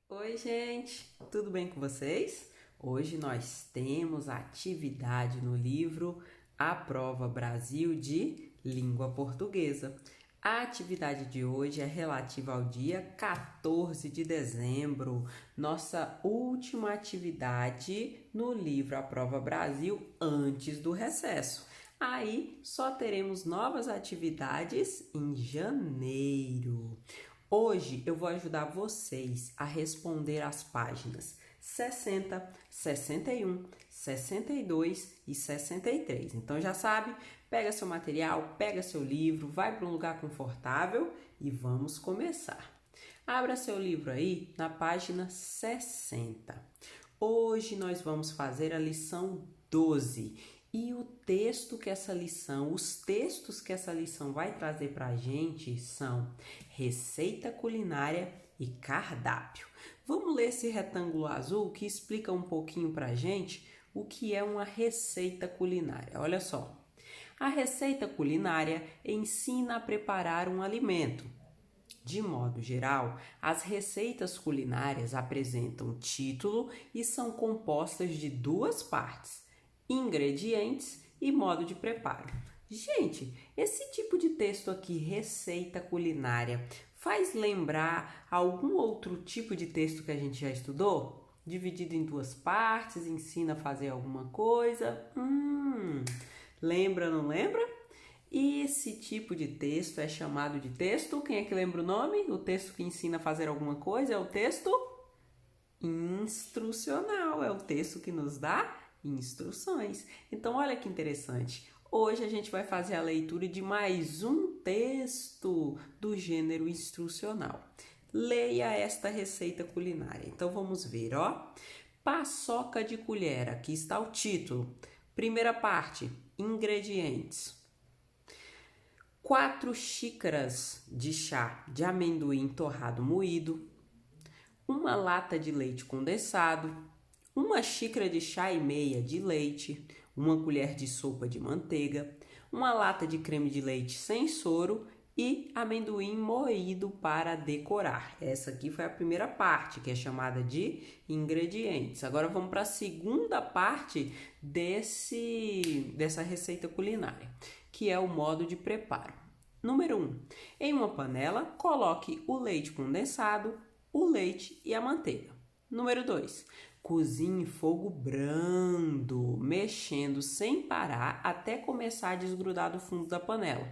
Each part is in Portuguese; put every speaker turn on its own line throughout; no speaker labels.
Oi, gente, tudo bem com vocês? Hoje nós temos a atividade no livro A Prova Brasil de Língua Portuguesa. A atividade de hoje é relativa ao dia 14 de dezembro, nossa última atividade no livro A Prova Brasil antes do recesso. Aí só teremos novas atividades em janeiro. Hoje eu vou ajudar vocês a responder as páginas 60, 61, 62 e 63. Então já sabe, pega seu material, pega seu livro, vai para um lugar confortável e vamos começar. Abra seu livro aí na página 60. Hoje nós vamos fazer a lição 12. E os textos que essa lição vai trazer para a gente são receita culinária e cardápio. Vamos ler esse retângulo azul que explica um pouquinho para a gente o que é uma receita culinária. Olha só. A receita culinária ensina a preparar um alimento. De modo geral, as receitas culinárias apresentam título e são compostas de duas partes: ingredientes e modo de preparo. Gente, esse tipo de texto aqui, receita culinária, faz lembrar algum outro tipo de texto que a gente já estudou? Dividido em duas partes, ensina a fazer alguma coisa? Lembra, não lembra? E esse tipo de texto é chamado de texto, quem é que lembra o nome? O texto que ensina a fazer alguma coisa é o texto instrucional, é o texto que nos dá instruções. Então, olha que interessante. Hoje a gente vai fazer a leitura de mais um texto do gênero instrucional. Leia esta receita culinária. Então, vamos ver, ó. Paçoca de colher, aqui está o título. Primeira parte, ingredientes. 4 xícaras de chá de amendoim torrado moído, uma lata de leite condensado, uma xícara de chá e meia de leite, uma colher de sopa de manteiga, uma lata de creme de leite sem soro e amendoim moído para decorar. Essa aqui foi a primeira parte, que é chamada de ingredientes. Agora vamos para a segunda parte dessa receita culinária, que é o modo de preparo. Número 1. Em uma panela, coloque o leite condensado, o leite e a manteiga. Número 2. Cozinhe em fogo brando, mexendo sem parar até começar a desgrudar do fundo da panela.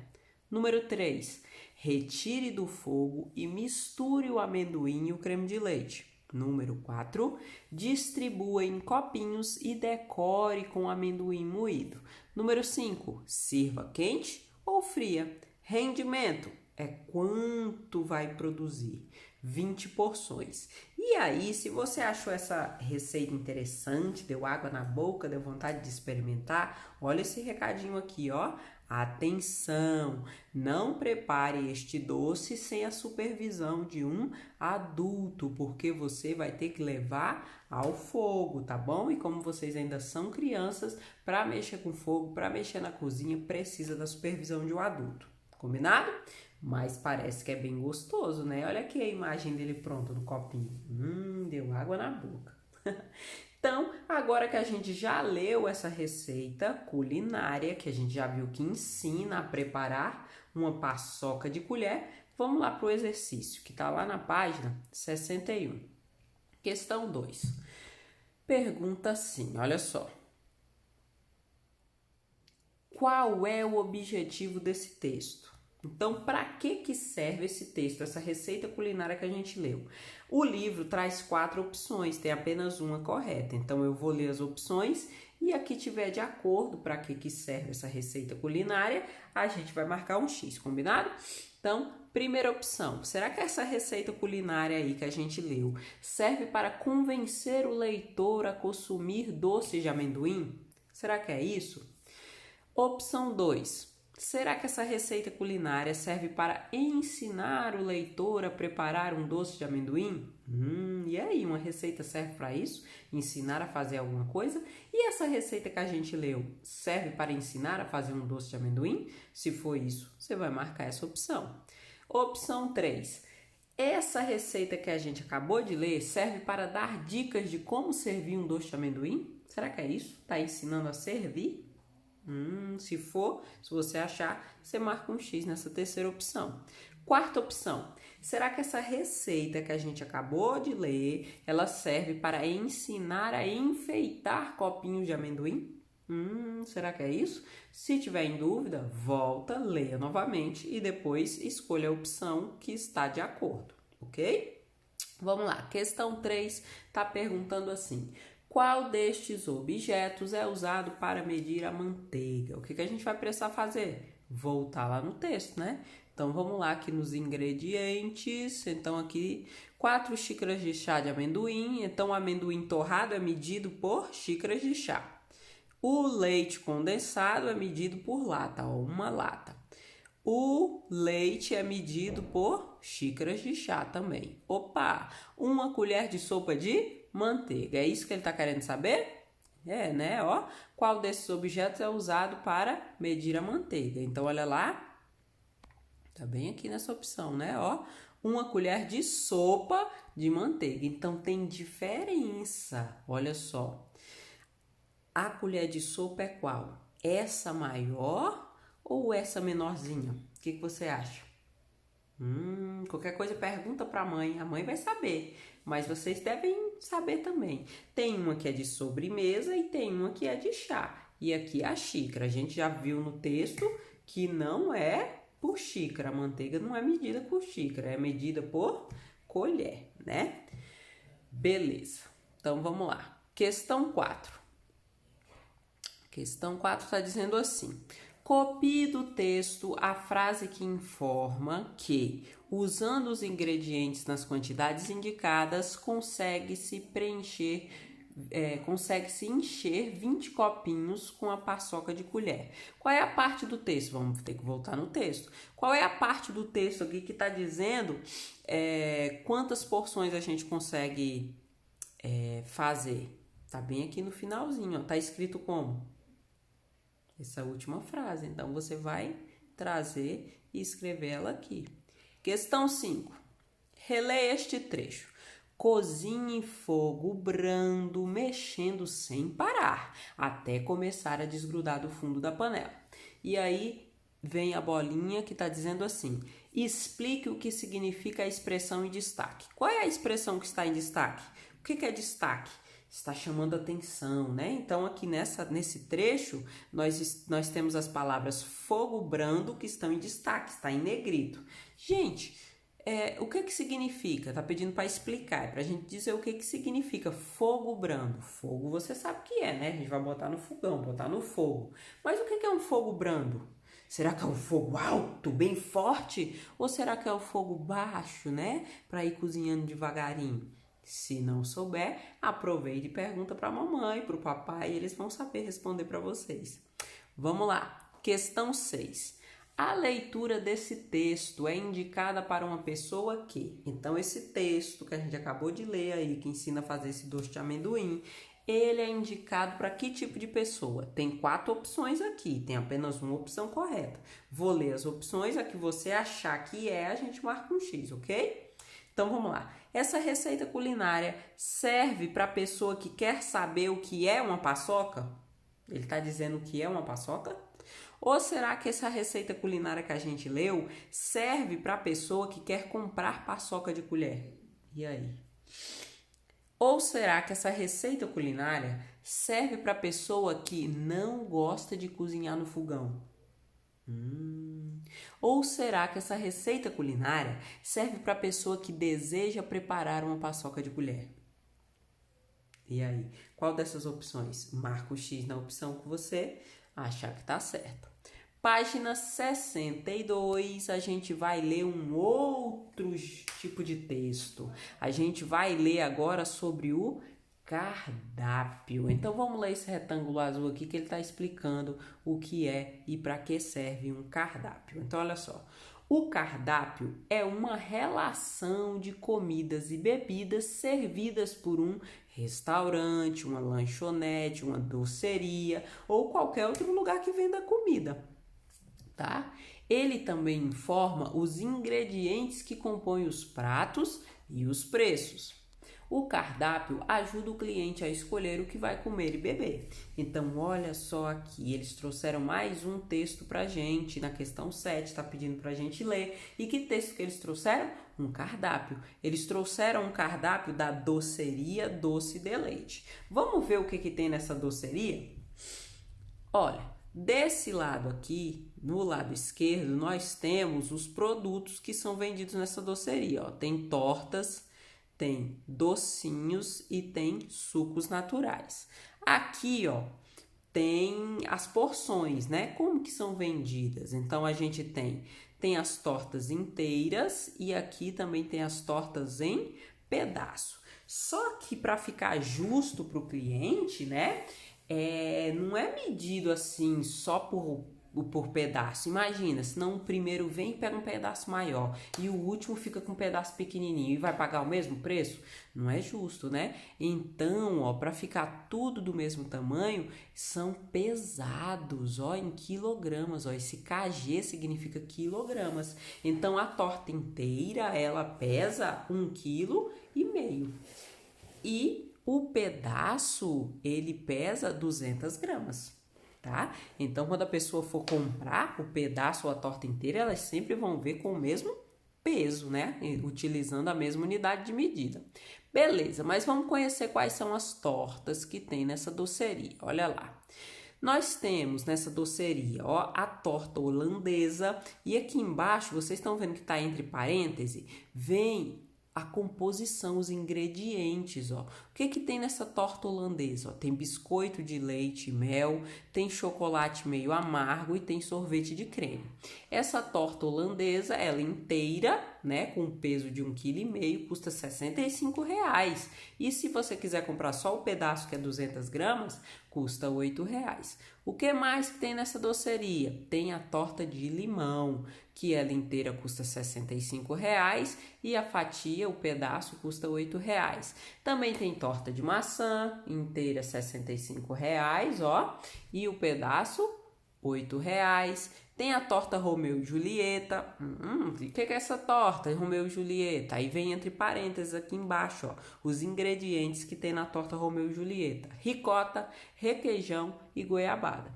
Número 3. Retire do fogo e misture o amendoim e o creme de leite. Número 4. Distribua em copinhos e decore com amendoim moído. Número 5. Sirva quente ou fria. Rendimento é quanto vai produzir. 20 porções. E aí, se você achou essa receita interessante, deu água na boca, deu vontade de experimentar, olha esse recadinho aqui, ó. Atenção! Não prepare este doce sem a supervisão de um adulto, porque você vai ter que levar ao fogo, tá bom? E como vocês ainda são crianças, para mexer com fogo, para mexer na cozinha, precisa da supervisão de um adulto. Combinado? Mas parece que é bem gostoso, né? Olha aqui a imagem dele pronto no copinho. Deu água na boca. Então, agora que a gente já leu essa receita culinária, que a gente já viu que ensina a preparar uma paçoca de colher, vamos lá para o exercício, que está lá na página 61. Questão 2. Pergunta assim, olha só. Qual é o objetivo desse texto? Então, para que serve esse texto, essa receita culinária que a gente leu? O livro traz 4 opções, tem apenas uma correta. Então, eu vou ler as opções e a que tiver de acordo para que serve essa receita culinária, a gente vai marcar um X, combinado? Então, primeira opção, será que essa receita culinária aí que a gente leu serve para convencer o leitor a consumir doces de amendoim? Será que é isso? Opção 2. Será que essa receita culinária serve para ensinar o leitor a preparar um doce de amendoim? E aí, uma receita serve para isso? Ensinar a fazer alguma coisa? E essa receita que a gente leu serve para ensinar a fazer um doce de amendoim? Se for isso, você vai marcar essa opção. Opção 3. Essa receita que a gente acabou de ler serve para dar dicas de como servir um doce de amendoim? Será que é isso? Está ensinando a servir? Se for, se você achar, você marca um X nessa terceira opção. Quarta opção, será que essa receita que a gente acabou de ler, ela serve para ensinar a enfeitar copinhos de amendoim? Será que é isso? Se tiver em dúvida, volta, leia novamente e depois escolha a opção que está de acordo, ok? Vamos lá, questão 3 está perguntando assim: qual destes objetos é usado para medir a manteiga? O que a gente vai precisar fazer? Voltar lá no texto, né? Então, vamos lá aqui nos ingredientes. Então, aqui, 4 xícaras de chá de amendoim. Então, o amendoim torrado é medido por xícaras de chá. O leite condensado é medido por lata, ó, uma lata. O leite é medido por xícaras de chá também. Opa! Uma colher de sopa de manteiga. É isso que ele está querendo saber? É, né? Ó, qual desses objetos é usado para medir a manteiga? Então, olha lá. Tá bem aqui nessa opção, né? Ó, uma colher de sopa de manteiga. Então, tem diferença. Olha só. A colher de sopa é qual? Essa maior ou essa menorzinha? O que você acha? Qualquer coisa pergunta para a mãe vai saber, mas vocês devem saber também. Tem uma que é de sobremesa e tem uma que é de chá. E aqui é a xícara. A gente já viu no texto que não é por xícara. A manteiga não é medida por xícara, é medida por colher, né? Beleza. Então vamos lá. Questão 4. Questão 4 está dizendo assim: copie do texto a frase que informa que, usando os ingredientes nas quantidades indicadas, consegue-se encher 20 copinhos com a paçoca de colher. Qual é a parte do texto? Vamos ter que voltar no texto. Qual é a parte do texto aqui que está dizendo quantas porções a gente consegue fazer? Tá bem aqui no finalzinho, ó. Tá escrito como? Essa última frase. Então, você vai trazer e escrever ela aqui. Questão 5. Releia este trecho. Cozinhe em fogo brando, mexendo sem parar, até começar a desgrudar do fundo da panela. E aí, vem a bolinha que está dizendo assim: explique o que significa a expressão em destaque. Qual é a expressão que está em destaque? O que é destaque? Está chamando atenção, né? Então, aqui nesse trecho, nós temos as palavras fogo brando que estão em destaque, está em negrito. Gente, o que significa? Está pedindo para explicar, para a gente dizer o que significa fogo brando. Fogo você sabe o que é, né? A gente vai botar no fogão, botar no fogo. Mas o que é um fogo brando? Será que é um fogo alto, bem forte? Ou será que é um fogo baixo, né? Para ir cozinhando devagarinho? Se não souber, aproveite e pergunta para a mamãe, para o papai, e eles vão saber responder para vocês. Vamos lá. Questão 6. A leitura desse texto é indicada para uma pessoa que... Então, esse texto que a gente acabou de ler aí, que ensina a fazer esse doce de amendoim, ele é indicado para que tipo de pessoa? Tem 4 opções aqui, tem apenas uma opção correta. Vou ler as opções, a que você achar que a gente marca um X, ok? Então, vamos lá. Essa receita culinária serve para a pessoa que quer saber o que é uma paçoca? Ele está dizendo o que é uma paçoca? Ou será que essa receita culinária que a gente leu serve para a pessoa que quer comprar paçoca de colher? E aí? Ou será que essa receita culinária serve para a pessoa que não gosta de cozinhar no fogão? Ou será que essa receita culinária serve para a pessoa que deseja preparar uma paçoca de colher? E aí, qual dessas opções? Marca o X na opção que você achar que está certo. Página 62, a gente vai ler um outro tipo de texto. A gente vai ler agora sobre o cardápio. Então, vamos ler esse retângulo azul aqui que ele está explicando o que é e para que serve um cardápio. Então, olha só. O cardápio é uma relação de comidas e bebidas servidas por um restaurante, uma lanchonete, uma doceria ou qualquer outro lugar que venda comida, tá? Ele também informa os ingredientes que compõem os pratos e os preços. O cardápio ajuda o cliente a escolher o que vai comer e beber. Então, olha só aqui, eles trouxeram mais um texto para a gente, na questão 7, está pedindo para a gente ler. E que texto que eles trouxeram? Um cardápio. Eles trouxeram um cardápio da doceria Doce de Leite. Vamos ver o que tem nessa doceria? Olha, desse lado aqui, no lado esquerdo, nós temos os produtos que são vendidos nessa doceria. Ó. Tem tortas, tem docinhos e tem sucos naturais. Aqui, ó, tem as porções, né? Como que são vendidas? Então, a gente tem as tortas inteiras e aqui também tem as tortas em pedaço. Só que para ficar justo para o cliente, né? Não é medido assim só por pedaço. Imagina, senão o primeiro vem e pega um pedaço maior e o último fica com um pedaço pequenininho e vai pagar o mesmo preço? Não é justo, né? Então, ó, para ficar tudo do mesmo tamanho, são pesados, ó, em quilogramas, ó. Esse kg significa quilogramas. Então, a torta inteira, ela pesa 1,5 kg. E o pedaço, ele pesa 200 gramas. Tá? Então, quando a pessoa for comprar o pedaço ou a torta inteira, elas sempre vão ver com o mesmo peso, né? Utilizando a mesma unidade de medida. Beleza, mas vamos conhecer quais são as tortas que tem nessa doceria. Olha lá. Nós temos nessa doceria, ó, a torta holandesa e aqui embaixo, vocês estão vendo que está entre parênteses, vem a composição, os ingredientes, ó. O que tem nessa torta holandesa? Ó? Tem biscoito de leite e mel, tem chocolate meio amargo e tem sorvete de creme. Essa torta holandesa, ela inteira, né, com peso de 1,5 kg, custa R$ 65,00. E se você quiser comprar só o pedaço, que é 200 gramas, custa R$ 8,00. O que mais que tem nessa doceria? Tem a torta de limão, que ela inteira custa R$ 65,00 e a fatia, o pedaço, custa R$ 8,00. Também tem torta de maçã, inteira R$ 65,00, ó, e o pedaço, R$ 8,00. Tem a torta Romeu e Julieta. O que é essa torta Romeu e Julieta? Aí vem entre parênteses aqui embaixo, ó, os ingredientes que tem na torta Romeu e Julieta: ricota, requeijão e goiabada.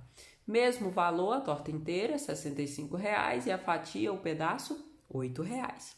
Mesmo valor, a torta inteira, R$ 65,00 e a fatia, o pedaço, R$ 8,00.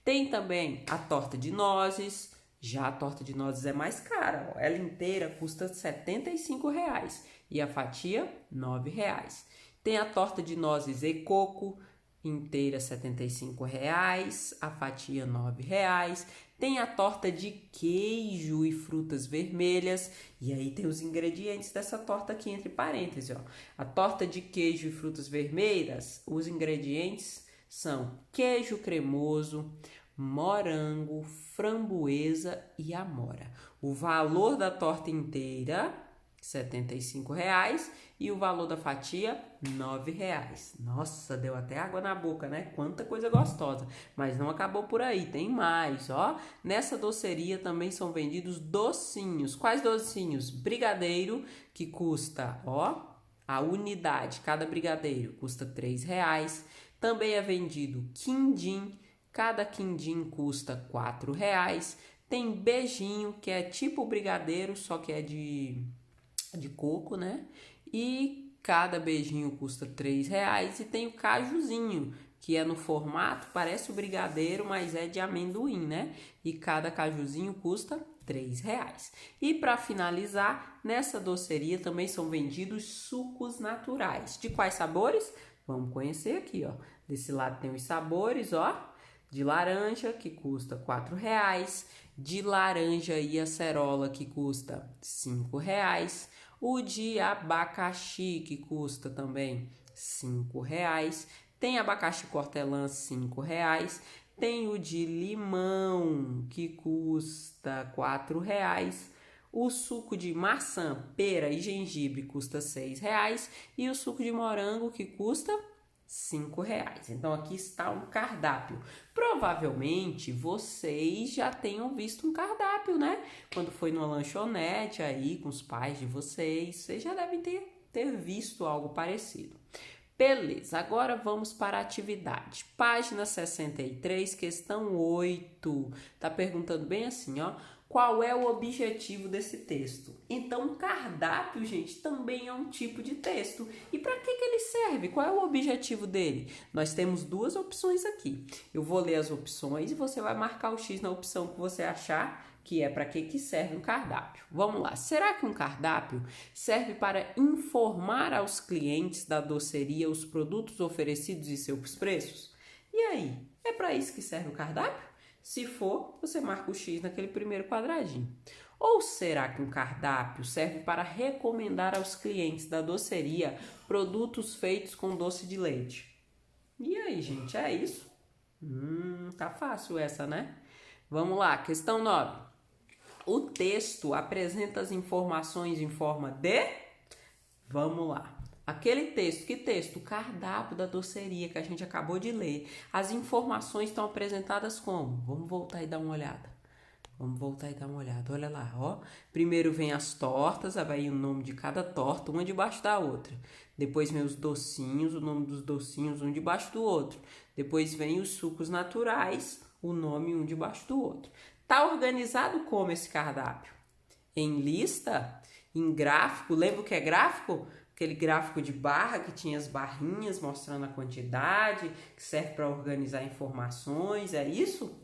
Tem também a torta de nozes. Já a torta de nozes é mais cara, ó. Ela inteira custa R$ 75,00 e a fatia, R$ 9,00. Tem a torta de nozes e coco, inteira R$ 75,00, a fatia R$ 9,00. Tem a torta de queijo e frutas vermelhas, e aí tem os ingredientes dessa torta aqui entre parênteses, ó. A torta de queijo e frutas vermelhas, os ingredientes são queijo cremoso, morango, framboesa e amora. O valor da torta inteira, R$ 75,00 e o valor da fatia, R$ 9,00. Nossa, deu até água na boca, né? Quanta coisa gostosa. Mas não acabou por aí, tem mais, ó. Nessa doceria também são vendidos docinhos. Quais docinhos? Brigadeiro, que custa, ó, a unidade, cada brigadeiro custa R$ 3,00. Também é vendido quindim, cada quindim custa R$ 4,00. Tem beijinho, que é tipo brigadeiro, só que é de coco, né? E cada beijinho custa R$ 3,00. E tem o cajuzinho, que é no formato, parece o brigadeiro, mas é de amendoim, né? E cada cajuzinho custa R$ 3,00. E para finalizar, nessa doceria também são vendidos sucos naturais. De quais sabores? Vamos conhecer aqui, ó. Desse lado tem os sabores, ó. De laranja, que custa R$ 4,00. De laranja e acerola, que custa R$ 5,00. O de abacaxi, que custa também R$ 5,00. Tem abacaxi hortelã, R$ 5,00. Tem o de limão, que custa R$ 4,00. O suco de maçã, pera e gengibre custa R$ 6,00. E o suco de morango, que custa R$ 5,00. Então, aqui está um cardápio. Provavelmente, vocês já tenham visto um cardápio, né? Quando foi numa lanchonete aí com os pais de vocês já devem ter visto algo parecido. Beleza, agora vamos para a atividade. Página 63, questão 8. Tá perguntando bem assim, ó. Qual é o objetivo desse texto? Então, cardápio, gente, também é um tipo de texto. E para que ele serve? Qual é o objetivo dele? Nós temos duas opções aqui. Eu vou ler as opções e você vai marcar o X na opção que você achar que é para que serve um cardápio. Vamos lá. Será que um cardápio serve para informar aos clientes da doceria os produtos oferecidos e seus preços? E aí, é para isso que serve o cardápio? Se for, você marca o X naquele primeiro quadradinho. Ou será que um cardápio serve para recomendar aos clientes da doceria produtos feitos com doce de leite? E aí, gente, é isso? Tá fácil essa, né? Vamos lá, questão 9. O texto apresenta as informações em forma de... Vamos lá. Aquele texto, que texto? O cardápio da doceria que a gente acabou de ler. As informações estão apresentadas como? Vamos voltar e dar uma olhada. Olha lá, ó. Primeiro vem as tortas, aí vai o nome de cada torta, uma debaixo da outra. Depois vem os docinhos, o nome dos docinhos, um debaixo do outro. Depois vem os sucos naturais, o nome um debaixo do outro. Tá organizado como esse cardápio? Em lista? Em gráfico? Lembra o que é gráfico? Aquele gráfico de barra que tinha as barrinhas mostrando a quantidade, que serve para organizar informações, é isso?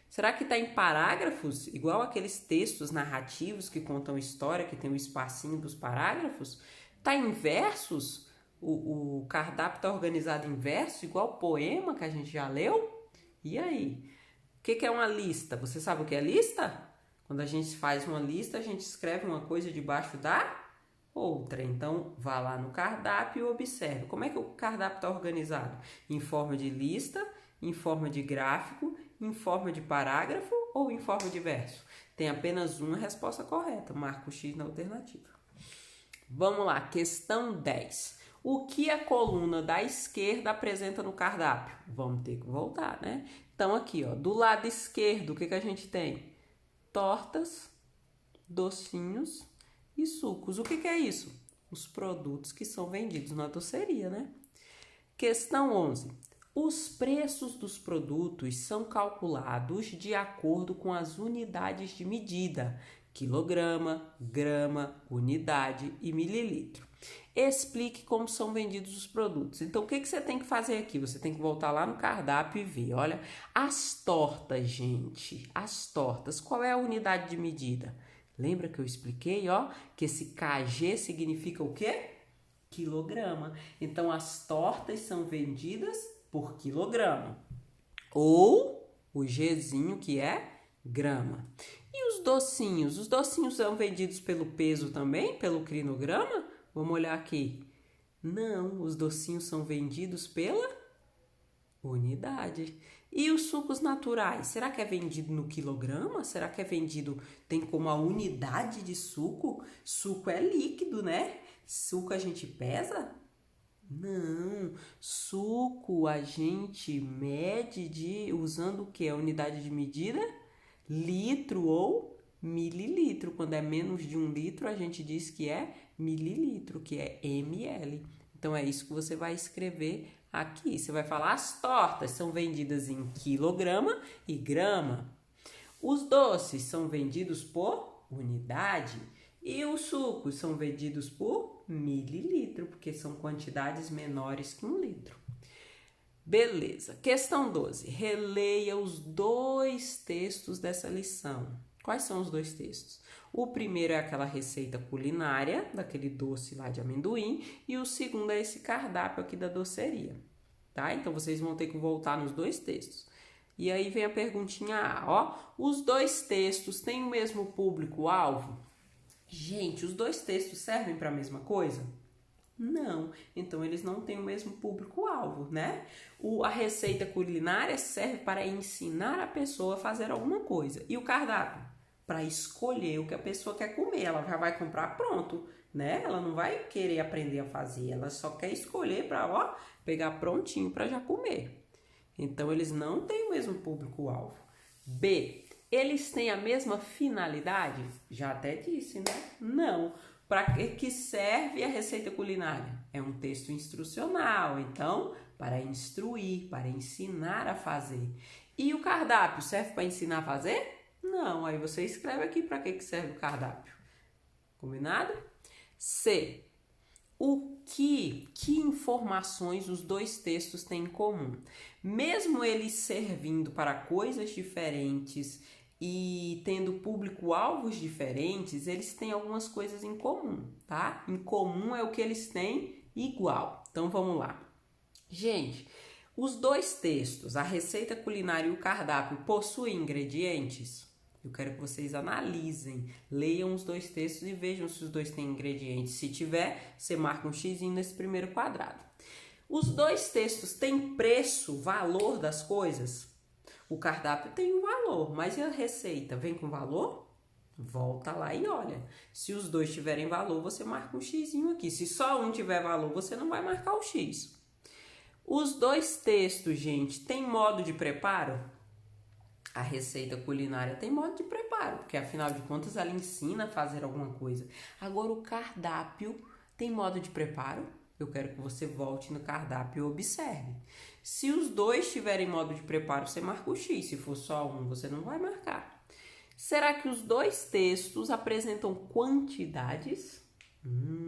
Será que está em parágrafos, igual aqueles textos narrativos que contam história, que tem o espacinho dos parágrafos? Está em versos? O cardápio está organizado em versos, igual o poema que a gente já leu? E aí? O que é uma lista? Você sabe o que é lista? Quando a gente faz uma lista, a gente escreve uma coisa debaixo da outra. Então, vá lá no cardápio e observe. Como é que o cardápio está organizado? Em forma de lista, em forma de gráfico, em forma de parágrafo ou em forma de verso? Tem apenas uma resposta correta. Marca o X na alternativa. Vamos lá, questão 10. O que a coluna da esquerda apresenta no cardápio? Vamos ter que voltar, né? Então, aqui, ó, do lado esquerdo, o que a gente tem? Tortas, docinhos e sucos. O que é isso? Os produtos que são vendidos na doceria, né? Questão 11. Os preços dos produtos são calculados de acordo com as unidades de medida: quilograma, grama, unidade e mililitro. Explique como são vendidos os produtos. Então, o que você tem que fazer aqui? Você tem que voltar lá no cardápio e ver. Olha, as tortas, gente. As tortas. Qual é a unidade de medida? Lembra que eu expliquei, ó? Que esse kg significa o quê? Quilograma. Então, as tortas são vendidas por quilograma. Ou o Gzinho, que é grama. E os docinhos? Os docinhos são vendidos pelo peso também? Pelo clinograma? Vamos olhar aqui. Não, os docinhos são vendidos pela unidade. E os sucos naturais? Será que é vendido no quilograma? Será que é vendido, tem como a unidade de suco? Suco é líquido, né? Suco a gente pesa? Não, suco a gente mede usando o que? A unidade de medida? Litro ou mililitro. Quando é menos de 1 litro, a gente diz que é mililitro, que é ml. Então, é isso que você vai escrever aqui. Você vai falar: as tortas são vendidas em quilograma e grama. Os doces são vendidos por unidade. E os sucos são vendidos por mililitro, porque são quantidades menores que 1 litro. Beleza. Questão 12. Releia os 2 textos dessa lição. Quais são os 2 textos? O primeiro é aquela receita culinária, daquele doce lá de amendoim, e o segundo é esse cardápio aqui da doceria, tá? Então, vocês vão ter que voltar nos 2 textos. E aí vem a perguntinha A, ó. Os 2 textos têm o mesmo público-alvo? Gente, os 2 textos servem para a mesma coisa? Não, então eles não têm o mesmo público-alvo, né? A receita culinária serve para ensinar a pessoa a fazer alguma coisa. E o cardápio? Para escolher o que a pessoa quer comer. Ela já vai comprar pronto, né? Ela não vai querer aprender a fazer, ela só quer escolher para, ó, pegar prontinho para já comer. Então, eles não têm o mesmo público-alvo. B, eles têm a mesma finalidade? Já até disse, né? Não. Para que serve a receita culinária? É um texto instrucional, então, para instruir, para ensinar a fazer. E o cardápio serve para ensinar a fazer? Não, aí você escreve aqui para que serve o cardápio. Combinado? C. Que informações os dois textos têm em comum? Mesmo eles servindo para coisas diferentes e tendo público-alvos diferentes, eles têm algumas coisas em comum, tá? Em comum é o que eles têm igual. Então vamos lá. Gente, os dois textos, a receita culinária e o cardápio, possuem ingredientes? Eu quero que vocês analisem, leiam os dois textos e vejam se os dois têm ingredientes. Se tiver, você marca um xizinho nesse primeiro quadrado. Os dois textos têm preço, valor das coisas? O cardápio tem um valor, mas e a receita vem com valor? Volta lá e olha. Se os dois tiverem valor, você marca um xizinho aqui. Se só um tiver valor, você não vai marcar o x. Os dois textos, gente, têm modo de preparo? A receita culinária tem modo de preparo, porque afinal de contas ela ensina a fazer alguma coisa. Agora o cardápio tem modo de preparo? Eu quero que você volte no cardápio e observe. Se os dois tiverem modo de preparo, você marca o X. Se for só um, você não vai marcar. Será que os dois textos apresentam quantidades?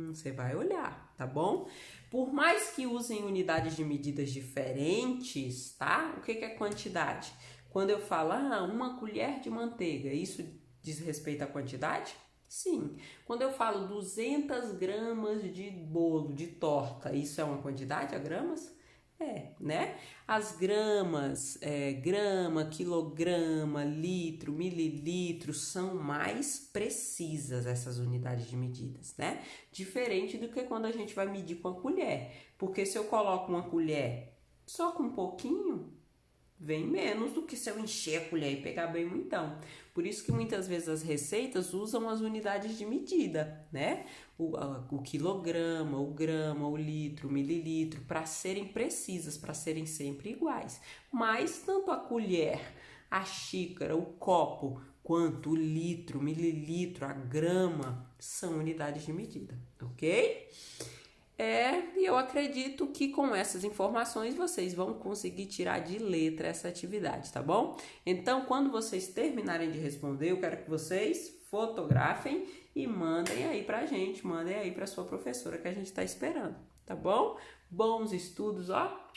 Você vai olhar, tá bom? Por mais que usem unidades de medidas diferentes, tá? O que é quantidade? Quando eu falo, uma colher de manteiga, isso diz respeito à quantidade? Sim. Quando eu falo 200 gramas de bolo, de torta, isso é uma quantidade, a gramas? É, né? As gramas, grama, quilograma, litro, mililitro, são mais precisas essas unidades de medidas, né? Diferente do que quando a gente vai medir com a colher. Porque se eu coloco uma colher só com um pouquinho, vem menos do que se eu encher a colher e pegar bem muitão. Por isso que muitas vezes as receitas usam as unidades de medida, né? O quilograma, o grama, o litro, o mililitro, para serem precisas, para serem sempre iguais. Mas tanto a colher, a xícara, o copo, quanto o litro, o mililitro, a grama, são unidades de medida, ok? E eu acredito que com essas informações vocês vão conseguir tirar de letra essa atividade, tá bom? Então, quando vocês terminarem de responder, eu quero que vocês fotografem e mandem aí pra gente, mandem aí pra sua professora que a gente tá esperando, tá bom? Bons estudos, ó!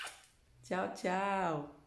Tchau, tchau!